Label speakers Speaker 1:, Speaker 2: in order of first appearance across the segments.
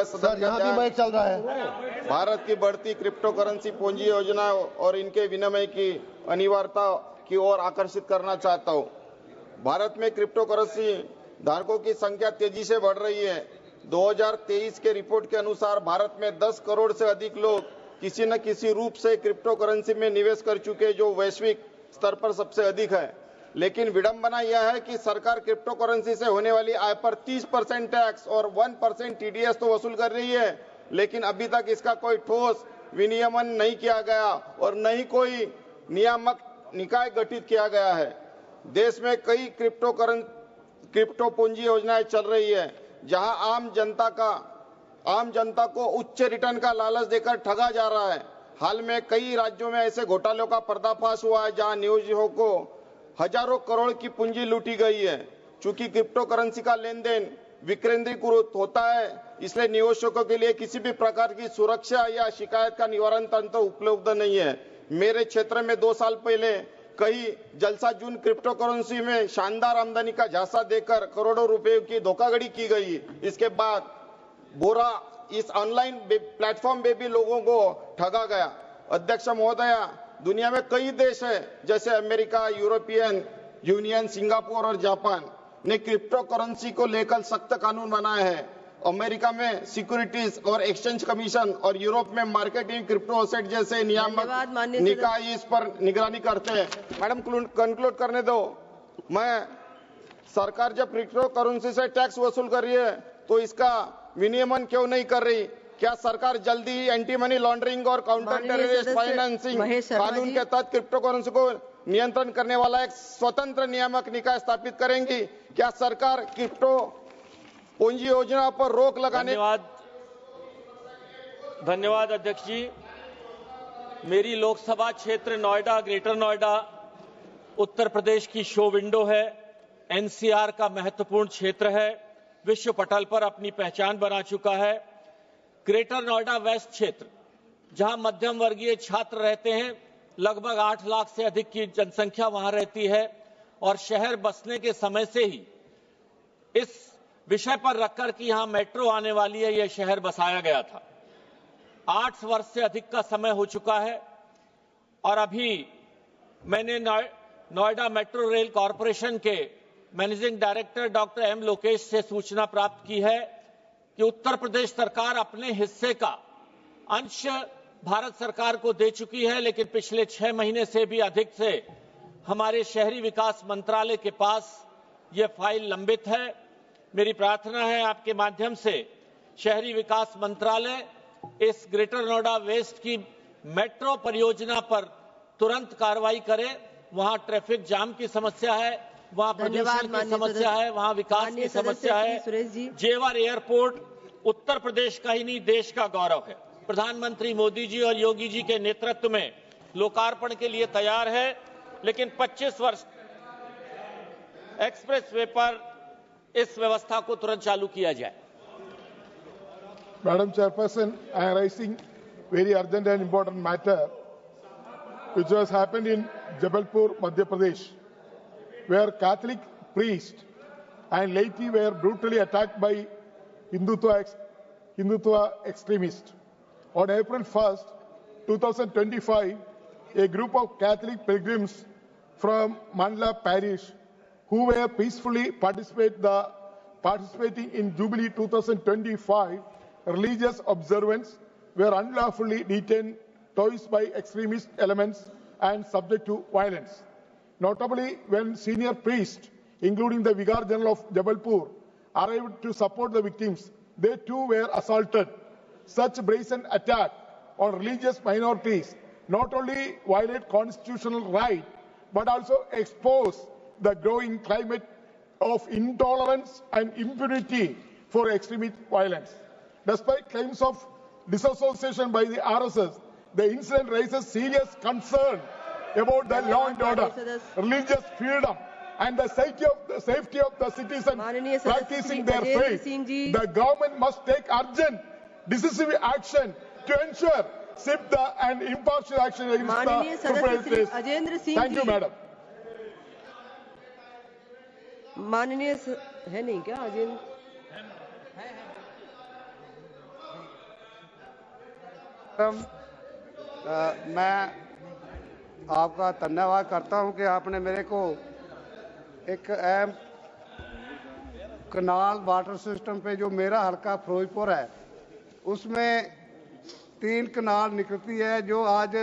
Speaker 1: Sir यहाँ भी match चल रहा है।
Speaker 2: भारत की बढ़ती क्रिप्टो करेंसी पूंजी योजना और इनके विनिमय की अनिवार्यता की ओर आकर्षित करना चाहता हूँ। भारत में क्रिप्टो करेंसी धारकों की संख्या तेजी से बढ़ रही है। 2023 के रिपोर्ट के अनुसार भारत में 10 करोड़ से अधिक लोग किसी न किसी रूप से क्रिप्टो करेंसी में निवेश कर चुके, जो वैश्विक स्तर पर सबसे अधिक है। लेकिन विडंबना यह है कि सरकार क्रिप्टो करेंसी से होने वाली आय पर 30% टैक्स और 1% टीडीएस तो वसूल कर रही है, लेकिन अभी तक इसका कोई ठोस विनियमन नहीं किया गया और न ही कोई नियामक निकाय गठित किया गया है। देश में कई क्रिप्टो पूंजी योजनाएं चल रही है, जहां आम जनता को उच्च रिटर्न का लालच देकर ठगा जा रहा है। हाल में कई राज्यों में ऐसे घोटालों का पर्दाफाश हुआ है, जहां निवेशकों को हजारों करोड़ की पूंजी लूटी गई है। चूंकि क्रिप्टो करेंसी का लेन देन विकेंद्रीकृत होता है, इसलिए निवेशकों के लिए किसी भी प्रकार की सुरक्षा या शिकायत का निवारण तंत्र उपलब्ध नहीं है। मेरे क्षेत्र में 2 साल पहले कई जलसाजून क्रिप्टो करेंसी में शानदार आमदनी का झांसा देकर करोड़ों रुपए की धोखाधड़ी की गई। इसके बाद बोरा इस ऑनलाइन प्लेटफॉर्म पे भी लोगों को ठगा गया। अध्यक्ष महोदया, दुनिया में कई देश हैं जैसे अमेरिका, यूरोपियन यूनियन, सिंगापुर और जापान ने क्रिप्टो करेंसी को लेकर सख्त कानून बनाए हैं। अमेरिका में सिक्योरिटीज और एक्सचेंज कमीशन और यूरोप में मार्केटिंग क्रिप्टो एसेट जैसे नियामक निकाय इस पर निगरानी करते हैं। मैडम कंक्लूड करने दो। मैं सरकार जब क्रिप्टो करेंसी से टैक्स वसूल कर रही है तो इसका विनियमन क्यों नहीं कर रही? क्या सरकार जल्दी ही एंटी मनी लॉन्ड्रिंग और काउंटर टेररिस्ट फाइनेंसिंग कानून के तहत क्रिप्टो करेंसी को नियंत्रण करने वाला एक स्वतंत्र नियामक निकाय स्थापित करेंगी? क्या सरकार क्रिप्टो पूंजी योजना पर रोक लगाने?
Speaker 3: धन्यवाद अध्यक्ष जी। मेरी लोकसभा क्षेत्र नोएडा, ग्रेटर नोएडा उत्तर प्रदेश की शो विंडो है, एनसीआर का महत्वपूर्ण क्षेत्र है, विश्व पटल पर अपनी पहचान बना चुका है। ग्रेटर नोएडा वेस्ट क्षेत्र, जहां मध्यम वर्गीय छात्र रहते हैं, लगभग 8 लाख से अधिक की जनसंख्या वहां रहती है और शहर बसने के समय से ही इस विषय पर रखकर कि यहां मेट्रो आने वाली है, यह शहर बसाया गया था। 8 वर्ष से अधिक का समय हो चुका है और अभी मैंने नोएडा मेट्रो रेल कॉरपोरेशन के managing director doctor M Lokesh से सूचना प्राप्त की है कि उत्तर प्रदेश सरकार अपने हिस्से का अंश भारत सरकार को दे चुकी है, लेकिन पिछले 6 महीने से भी अधिक से हमारे शहरी विकास मंत्रालय के पास यह फाइल लंबित है। मेरी प्रार्थना है आपके माध्यम से शहरी विकास मंत्रालय इस ग्रेटर नोएडा वेस्ट की मेट्रो परियोजना पर तुरंत कार्रवाई करे। वहां ट्रैफिक जाम की समस्या है, वहां प्रदूषण की समस्या है, वहां विकास की समस्या है। जेवर एयरपोर्ट उत्तर प्रदेश का ही नहीं, देश का गौरव है। प्रधानमंत्री मोदी जी और योगी जी के नेतृत्व में लोकार्पण के लिए तैयार है, लेकिन 25 वर्ष एक्सप्रेस वे पर इस व्यवस्था को तुरंत चालू किया जाए।
Speaker 4: Madam Chairperson, I am raising very urgent and important matter which has happened in Jabalpur, Madhya Pradesh, where Catholic priests and laity were brutally attacked by Hindutva extremists. On April 1st, 2025, a group of Catholic pilgrims from Mandla parish who were peacefully participating in Jubilee 2025 religious observance were unlawfully detained twice by extremist elements and subject to violence. Notably, when senior priests, including the Vicar General of Jabalpur, arrived to support the victims, they too were assaulted. Such brazen attack on religious minorities not only violate constitutional right, but also expose the growing climate of intolerance and impunity for extremist violence. Despite claims of disassociation by the RSS, the incident raises serious concern about the law and order, religious freedom, and the safety of the citizens practicing their faith. The government must take urgent, decisive action to ensure swift and impartial action against the perpetrators. Thank you, madam.
Speaker 5: माननीय है नहीं क्या अजेंद्र? मैं आपका धन्यवाद करता हूं कि आपने मेरे को एक अहम कनाल वाटर सिस्टम पे जो मेरा हल्का फिरोजपुर है उसमें 3 कनाल निकलती है जो आज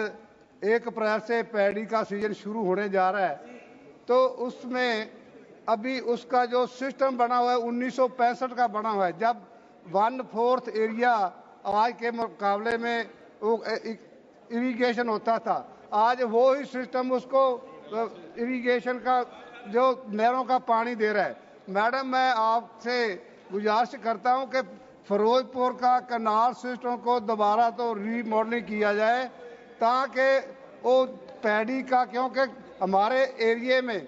Speaker 5: 1 अप्रैल से पैडी का सीजन शुरू होने जा रहा है। तो उसमें अभी उसका जो सिस्टम बना हुआ है 1965 का बना हुआ है, जब 1/4 एरिया आज के मुकाबले में वो इरिगेशन होता था। आज वो ही सिस्टम उसको इरिगेशन का जो नहरों का पानी दे रहा है। मैडम, मैं आपसे गुजारिश करता हूं कि फिरोजपुर का कनाल सिस्टम को दोबारा तो रीमॉडलिंग किया जाए ताकि वो पैडी का, क्योंकि हमारे एरिए में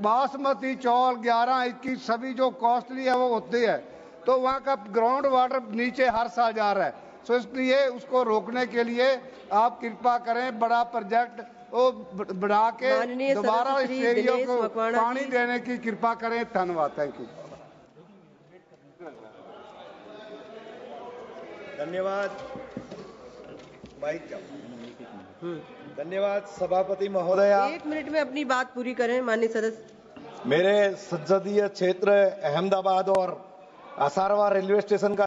Speaker 5: बासमती चौल 11-21 सभी जो कॉस्टली है वो होती है, तो वहाँ का ग्राउंड वाटर नीचे हर साल जा रहा है। सो इसलिए उसको रोकने के लिए आप कृपा करें, बड़ा प्रोजेक्ट वो बढ़ा के दोबारा इस एरिया को पानी देने की कृपा करें। धन्यवाद। Thank you.
Speaker 1: धन्यवाद। धन्यवाद सभापति महोदया।
Speaker 6: 1 मिनट में अपनी बात पूरी करें माननीय सदस्य।
Speaker 1: मेरे संसदीय क्षेत्र अहमदाबाद और असारवा रेलवे स्टेशन का